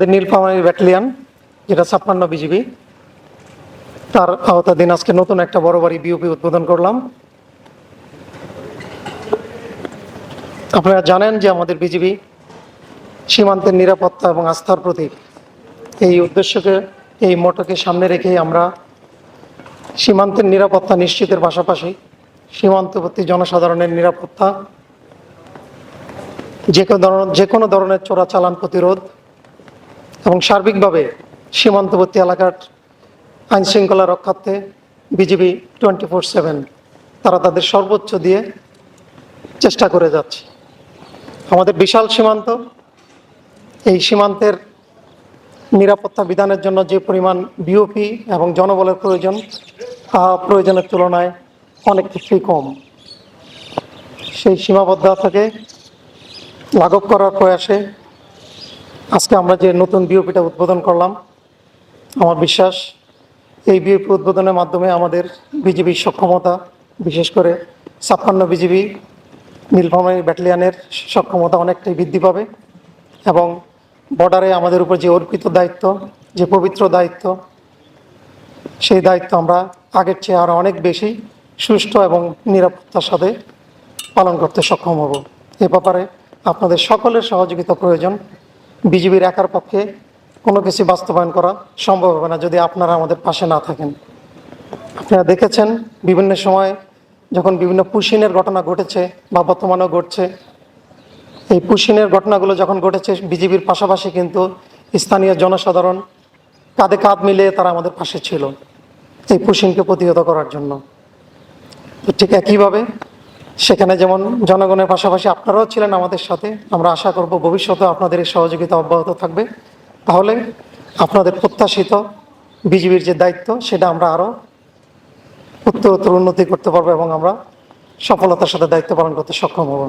আমাদের নীলফামারী ব্যাটালিয়ন, যেটা 56 বিজিবি, তার আওতাধীন আজকে নতুন একটা বড় বাড়ি বিওপি উদ্বোধন করলাম। আপনারা জানেন যে আমাদের বিজিবি সীমান্তের নিরাপত্তা এবং আস্থার প্রতীক। এই উদ্দেশ্যকে, এই মোটোকে সামনে রেখেই আমরা সীমান্তের নিরাপত্তা নিশ্চিতের পাশাপাশি সীমান্তবর্তী জনসাধারণের নিরাপত্তা, যে কোনো ধরনের চোরাচালান প্রতিরোধ এবং সার্বিকভাবে সীমান্তবর্তী এলাকার আইনশৃঙ্খলা রক্ষার্থে বিজিবি 24/7 তারা তাদের সর্বোচ্চ দিয়ে চেষ্টা করে যাচ্ছে। আমাদের বিশাল সীমান্ত, এই সীমান্তের নিরাপত্তা বিধানের জন্য যে পরিমাণ বিওপি এবং জনবলের প্রয়োজন, তা প্রয়োজনের তুলনায় অনেক কিছুই কম। সেই সীমাবদ্ধতাকে লাঘব করার প্রয়াসে আজকে আমরা যে নতুন বিওপিটা উদ্বোধন করলাম, আমার বিশ্বাস এই বিওপি উদ্বোধনের মাধ্যমে আমাদের বিজিবির সক্ষমতা, বিশেষ করে 56 বিজিবি নীলফামারী ব্যাটালিয়নের সক্ষমতা অনেকটাই বৃদ্ধি পাবে এবং বর্ডারে আমাদের উপর যে অর্পিত দায়িত্ব, যে পবিত্র দায়িত্ব, সেই দায়িত্ব আমরা আগের চেয়ে আরও অনেক বেশি সুষ্ঠু এবং নিরাপত্তার সাথে পালন করতে সক্ষম হব। এ ব্যাপারে আপনাদের সকলের সহযোগিতা প্রয়োজন। বিজিবির একার পক্ষে কোনো কিছু বাস্তবায়ন করা সম্ভব হবে না যদি আপনারা আমাদের পাশে না থাকেন। আপনারা দেখেছেন বিভিন্ন সময় যখন বিভিন্ন পুশিনের ঘটনা ঘটেছে বা বর্তমানেও ঘটছে, এই পুশিনের ঘটনাগুলো যখন ঘটেছে বিজিবির পাশাপাশি কিন্তু স্থানীয় জনসাধারণ কাঁধে কাঁধ মিলিয়ে তারা আমাদের পাশে ছিল এই পুশিনকে প্রতিহত করার জন্য। তো ঠিক একইভাবে সেখানে যেমন জনগণের পাশাপাশি আপনারাও ছিলেন আমাদের সাথে, আমরা আশা করব ভবিষ্যতে আপনাদের এই সহযোগিতা অব্যাহত থাকবে। তাহলে আপনাদের প্রত্যাশিত বিজিবির যে দায়িত্ব, সেটা আমরা আরও উত্তরোত্তর উন্নতি করতে পারবো এবং আমরা সফলতার সাথে দায়িত্ব পালন করতে সক্ষম হব।